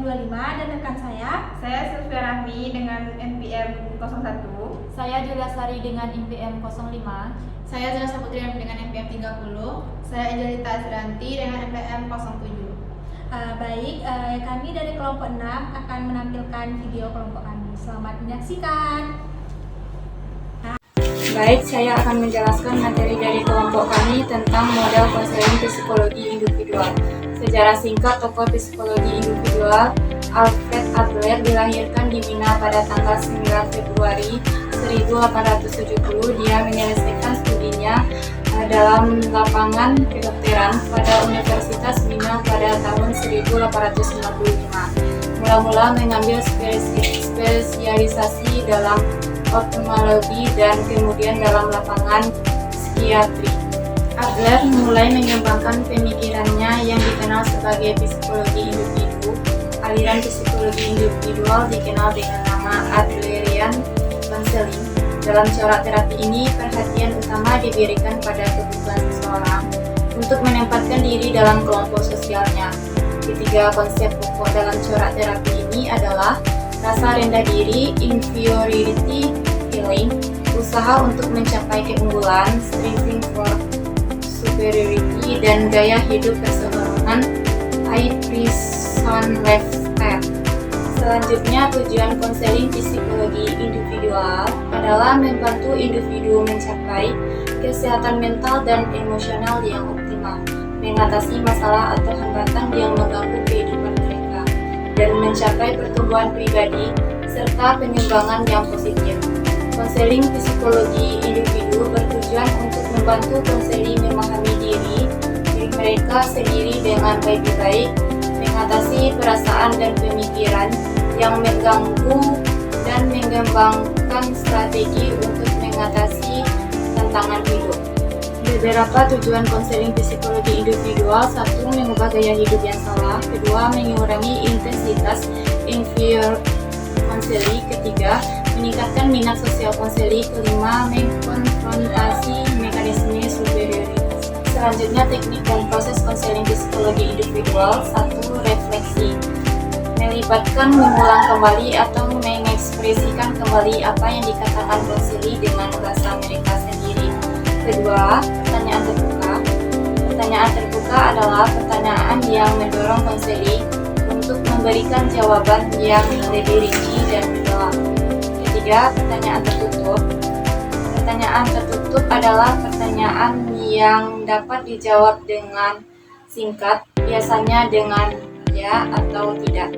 25 dan rekan saya Sylvia Rahmi dengan NPM 01. Saya Julia Sari dengan NPM 05. Saya Zula Saputri dengan NPM 30. Saya Angelita Azranti dengan NPM 07. Kami dari kelompok 6 akan menampilkan video kelompok kami. Selamat menyaksikan. Baik, saya akan menjelaskan materi dari kelompok kami tentang model konseling psikologi individual. Secara singkat, tokoh psikologi individual Alfred Adler dilahirkan di Wina pada tanggal 9 Februari 1870. Dia menyelesaikan studinya dalam lapangan kedokteran pada Universitas Wina pada tahun 1895. Mula-mula mengambil spesialisasi dalam oftalmologi dan kemudian dalam lapangan psikiatri. Adler mulai mengembangkan pemikirannya yang dikenal sebagai psikologi individu. Aliran psikologi individual dikenal dengan nama Adlerian counseling. Dalam corak terapi ini, perhatian utama diberikan pada kebutuhan seseorang untuk menempatkan diri dalam kelompok sosialnya. Ketiga konsep pokok dalam corak terapi ini adalah rasa rendah diri, inferiority feeling, usaha untuk mencapai keunggulan, striving for superiority, dan gaya hidup berseorangan, prison lifestyle. Selanjutnya, tujuan konseling psikologi individual adalah membantu individu mencapai kesehatan mental dan emosional yang optimal, mengatasi masalah atau hambatan yang mengganggu kehidupan mereka, dan mencapai pertumbuhan pribadi serta pengembangan yang positif. Konseling psikologi individu bertujuan untuk membantu konseli memahami diri mereka sendiri dengan lebih baik, mengatasi perasaan dan pemikiran yang mengganggu, dan mengembangkan strategi untuk mengatasi tantangan hidup. Beberapa tujuan konseling psikologi individual: 1. Mengubah gaya hidup yang salah. 2. Mengurangi intensitas inferior konseli. 3. Meningkatkan minat sosial konseli. 5. Mengkonfrontasi mekanisme superioritas. Selanjutnya, teknik dan proses konseling psikologi individual. 1. Refleksi. Melibatkan, mengulang kembali atau mengekspresikan kembali apa yang dikatakan konseli dengan bahasa mereka sendiri. Kedua, pertanyaan terbuka. Pertanyaan terbuka adalah pertanyaan yang mendorong konseli untuk memberikan jawaban yang lebih rinci dan mendalam. Ketiga, pertanyaan tertutup. Pertanyaan tertutup adalah pertanyaan yang dapat dijawab dengan singkat, biasanya dengan ya atau tidak.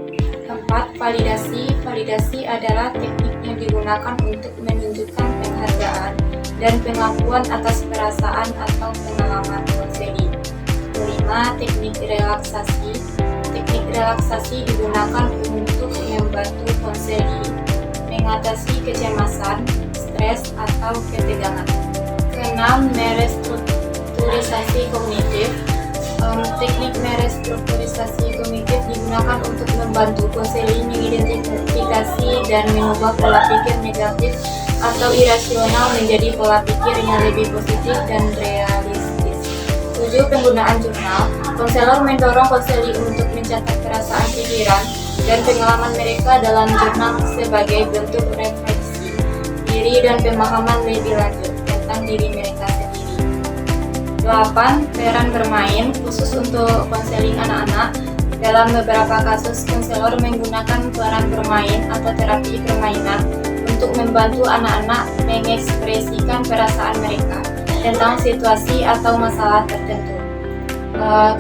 Keempat, validasi. Validasi adalah teknik yang digunakan untuk menunjukkan penghargaan dan pengakuan atas perasaan atau pengalaman konseli. Kelima, teknik relaksasi. Teknik relaksasi digunakan untuk membantu konseli mengatasi kecemasan, stres, atau ketegangan. Keenam, merestrukturisasi kognitif. Teknik merestrukturisasi kognitif digunakan untuk membantu konseli mengidentifikasi dan mengubah pola pikir negatif atau irasional menjadi pola pikir yang lebih positif dan realistis. 7. Penggunaan jurnal. Konselor mendorong konseli untuk mencatat perasaan, pikiran, dan pengalaman mereka dalam jurnal sebagai bentuk refleksi diri dan pemahaman lebih lanjut tentang diri mereka sendiri. 8. Peran bermain, khusus untuk konseling anak-anak. Dalam beberapa kasus, konselor menggunakan peran bermain atau terapi permainan untuk membantu anak-anak mengekspresikan perasaan mereka tentang situasi atau masalah tertentu.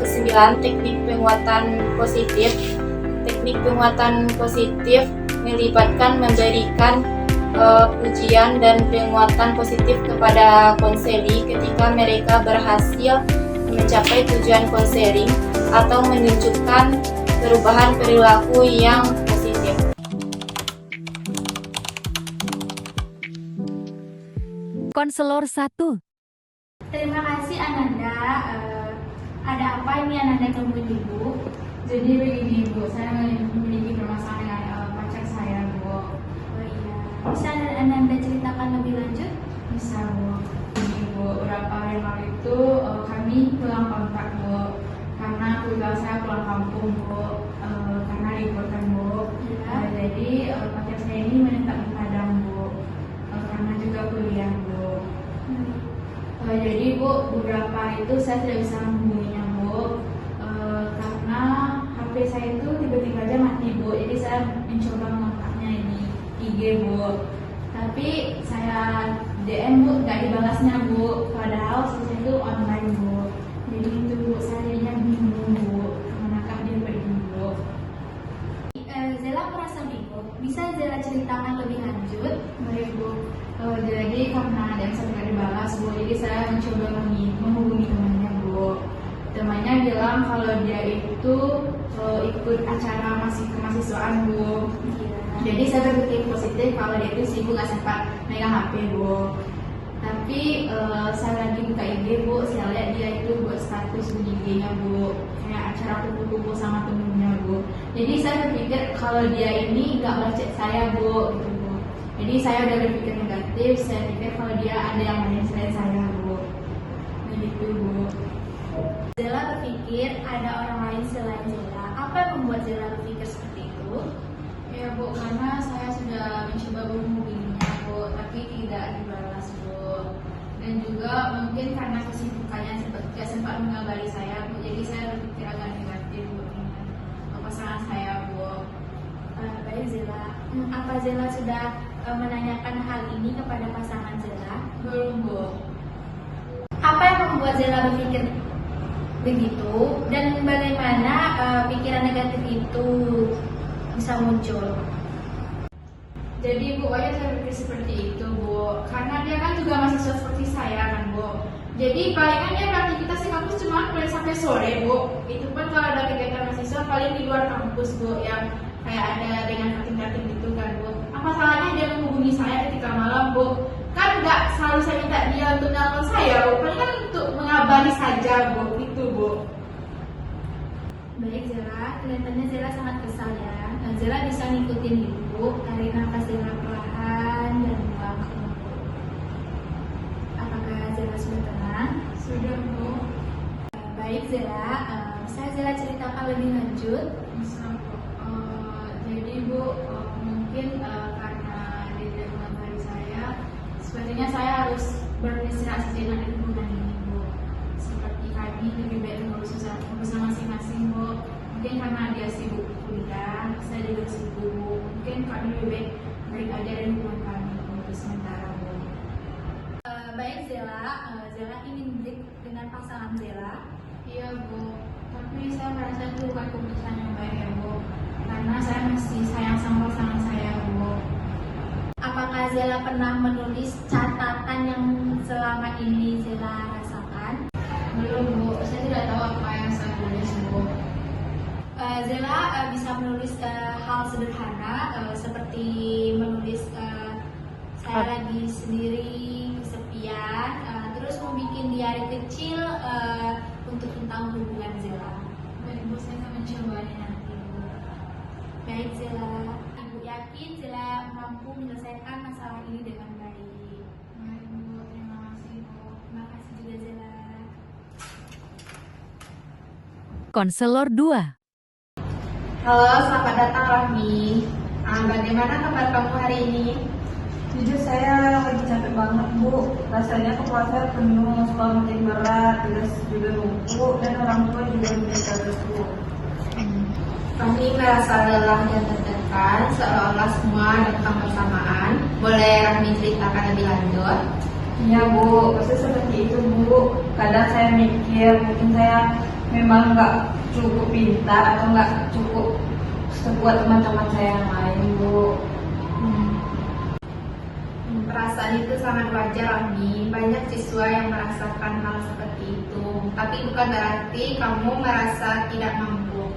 Kesembilan, teknik penguatan positif. Teknik penguatan positif melibatkan memberikan pujian dan penguatan positif kepada konseli ketika mereka berhasil mencapai tujuan konseling atau menunjukkan perubahan perilaku yang positif. Konselor 1. Terima kasih Ananda. Ada apa ini Ananda temui Ibu? Jadi begini Bu, saya memiliki permasalahan dengan pacar saya Bu. Oh iya. Bisa Ananda ceritakan lebih lanjut? Bisa Bu. Begini Bu, beberapa hari lalu itu kami pulang kontrak Bu. Karena juga saya pulang kampung Bu, karena libur kan Bu. Jadi pacar saya ini menetap di Padang Bu, karena juga kuliah Bu. Jadi Bu, beberapa itu saya tidak bisa menghubunginya Bu, karena HP saya itu tiba-tiba aja mati Bu. Jadi saya mencoba mengangkatnya di IG Bu, tapi saya DM Bu, nggak dibalasnya Bu, padahal saya itu online Bu. Jadi itu Bu, saya jadinya bingung Bu, menangkap dia pergi Bu. Zela merasa bingung. Bisa Zela ceritakan lebih lanjut? Baik Bu, jadi karena ada yang saya nggak dibalas Bu, jadi saya mencoba menghubungi temannya Bu. Temannya bilang kalau dia itu ikut acara kemahasiswaan Bu. Jadi saya berpikir positif kalau dia itu sibuk nggak sempat megang HP Bu. Tapi saya lagi buka IG Bu, saya lihat dia itu buat status di IG-nya Bu, kayak acara kumpul-kumpul sama temennya Bu. Jadi saya berpikir kalau dia ini nggak balas chat saya Bu, gitu Bu. Jadi saya udah berpikir negatif, saya pikir kalau dia ada yang lain selain saya Bu. Begitu Bu. Zela berpikir ada orang lain selain Zela. Apa yang membuat Zela berpikir seperti itu? Ya Bu, karena saya sudah mencoba menghubunginya Bu, tapi tidak dibalas Bu. Dan juga mungkin karena kesibukannya tidak sempat mengabari saya Bu, jadi saya berpikir agak negatif Bu dengan pasangan saya Bu. Baik Zela, apa Zela sudah menanyakan hal ini kepada pasangan Zela? Belum Bu. Apa yang membuat Zela berpikir begitu dan bagaimana pikiran negatif itu bisa muncul? Jadi Bu, aja saya berpikir seperti itu Bu, karena dia kan juga mahasiswa seperti saya kan Bu. Jadi palingan dia beraktivitas di kampus cuma mulai sampai sore Bu. Itu pun kalau ada kegiatan mahasiswa paling di luar kampus Bu, yang kayak ada dengan kating-kating gitu kan Bu. Apa salahnya dia menghubungi saya ketika malam Bu? Kan nggak selalu saya minta dia untuk nelpon saya Bu, paling kan untuk mengabari saja Bu, itu Bu. Baik Zela, kelihatannya Zela sangat kesal ya. Nah, Zela bisa ngikutin ibu, tarik nafas Zela perlahan dan buang ke mulut. Apakah Zela sudah tenang? Sudah Bu. Baik Zela, bisa Zela ceritakan lebih lanjut? Bisa Bu. Jadi Bu, mungkin karena dia tidak mengabari saya, sepertinya saya harus beristirahat sejenak di hubungan ini Bu. Seperti kami lebih baik mengurus urusan masing-masing Bu. Mungkin karena dia sibuk kuliah, saya juga sibuk Bu. Mungkin kami lebih baik break aja dari hubungan kami untuk sementara Bu. Baik Zela, Zela ingin break dengan pasangan Zela. Iya Bu, tapi saya merasa itu bukan keputusan yang baik ya Bu, karena saya masih sayang sama pasangan saya Bu. Apakah Zela pernah menulis catatan yang selama ini Zela rasakan? Belum Bu, saya tidak tahu apa yang saya tulis Bu. Zela bisa menulis hal sederhana seperti menulis saya lagi sendiri, kesepian, terus membuat diary kecil untuk tentang hubungan Zela. Baik Bu, saya akan mencobanya nanti Bu. Baik Zela, Ibu yakin Zela mampu menyelesaikan masalah ini dengan baik. Baik Bu, terima kasih Bu. Terima kasih juga Zela. Konselor 2. Halo, selamat datang Rahmi. Bagaimana kabar kamu hari ini? Jujur saya lagi capek banget Bu, rasanya kepala saya penuh, sekolah makin berat, tugas juga numpuk, dan orang tua juga minta terus Bu. Kami merasa lelah dan tertekan, seolah-olah semua datang bersamaan. Boleh Rahmi ceritakan lebih lanjut? Iya Bu, pasti seperti itu Bu. Kadang saya mikir mungkin saya memang nggak cukup pintar atau nggak cukup sekuat teman-teman saya yang lain Bu. Perasaan itu sangat wajar Rahmi. Banyak siswa yang merasakan hal seperti itu. Tapi bukan berarti kamu merasa tidak mampu.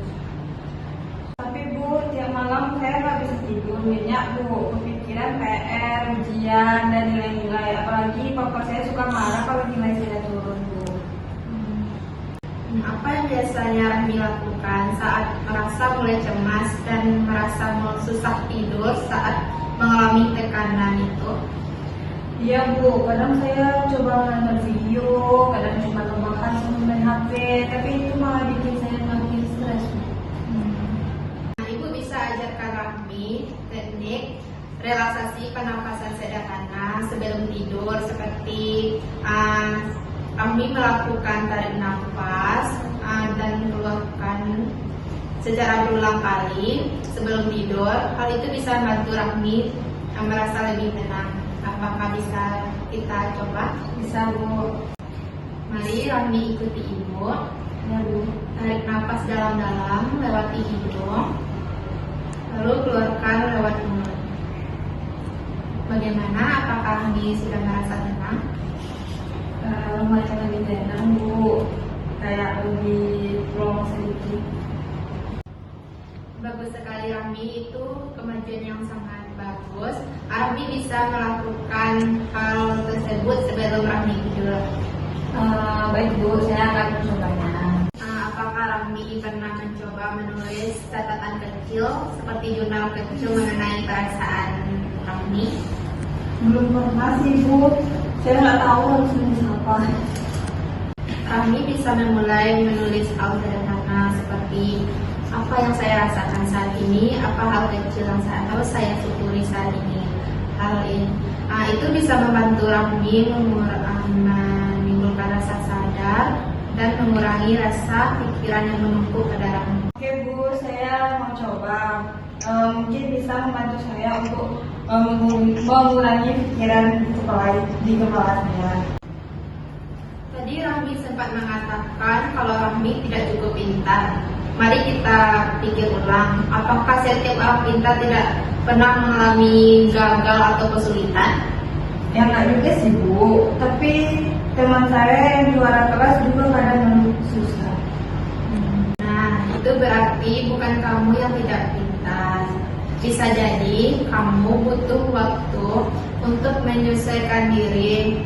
Tapi Bu, tiap malam saya nggak bisa tidur, banyak Bu, kepikiran PR, ujian, dan nilai-nilai. Apalagi papa saya suka marah kalau nilai saya turun Bu. Apa yang biasanya Rahmi lakukan saat merasa mulai cemas dan merasa susah tidur saat mengalami tekanan itu? Iya Bu, kadang saya coba nonton video, kadang cuma rebahan sambil main HP, tapi itu malah bikin saya makin melakukan tarik nafas dan keluarkan secara berulang kali sebelum tidur. Hal itu bisa membantu Rahmi merasa lebih tenang. Apakah bisa kita coba? Bisa Bu. Mari Rahmi ikuti Ibu. Ya Bu. Tarik nafas dalam-dalam lewat hidung, lalu keluarkan lewat mulut. Bagaimana? Apakah Rahmi sudah merasa tenang? Macam lebih tenang Bu. Kayak lebih plong sedikit. Bagus sekali Rahmi, itu kemajuan yang sangat bagus. Rahmi bisa melakukan hal tersebut sebelum Rahmi tidur. Baik Bu, saya akan mencobanya. Apakah Rahmi pernah mencoba menulis catatan kecil seperti jurnal kecil mengenai perasaan Rahmi? Belum pernah sih Bu. Saya nggak tahu harus menulis apa. Rahmi bisa memulai menulis hal sederhana seperti apa yang saya rasakan saat ini, apa hal kecil yang harus saya syukuri saat ini. Hal ini, itu bisa membantu Rahmi menimbulkan rasa sadar dan mengurangi rasa pikiran yang menumpuk pada Rahmi. Oke Bu, saya mau coba. Mungkin bisa membantu saya untuk mengurangi pikiran di kepala saya. Tadi Rahmi sempat mengatakan kalau Rahmi tidak cukup pintar. Mari kita pikir ulang, apakah setiap orang pintar tidak pernah mengalami gagal atau kesulitan? Ya nggak juga sih Bu, tapi teman saya yang juara kelas juga kadang susah. Nah, itu berarti bukan kamu yang tidak pintar. Bisa jadi kamu butuh waktu untuk menyesuaikan diri.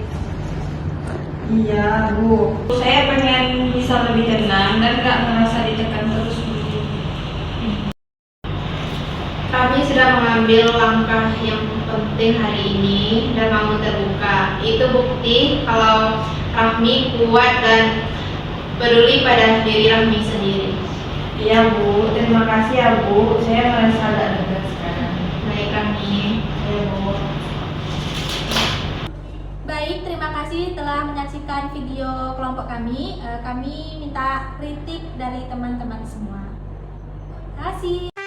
Iya Bu, saya pengen bisa lebih tenang dan nggak merasa ditekan terus Bu. Kami sudah mengambil langkah yang penting hari ini dan mau terbuka. Itu bukti kalau Rahmi kuat dan peduli pada diri Rahmi sendiri. Iya Bu, terima kasih ya Bu. Saya merasa agak lega sekarang. Baik Rahmi. Iya Bu. Baik, terima kasih telah menyaksikan video kelompok kami. Kami minta kritik dari teman-teman semua. Terima kasih.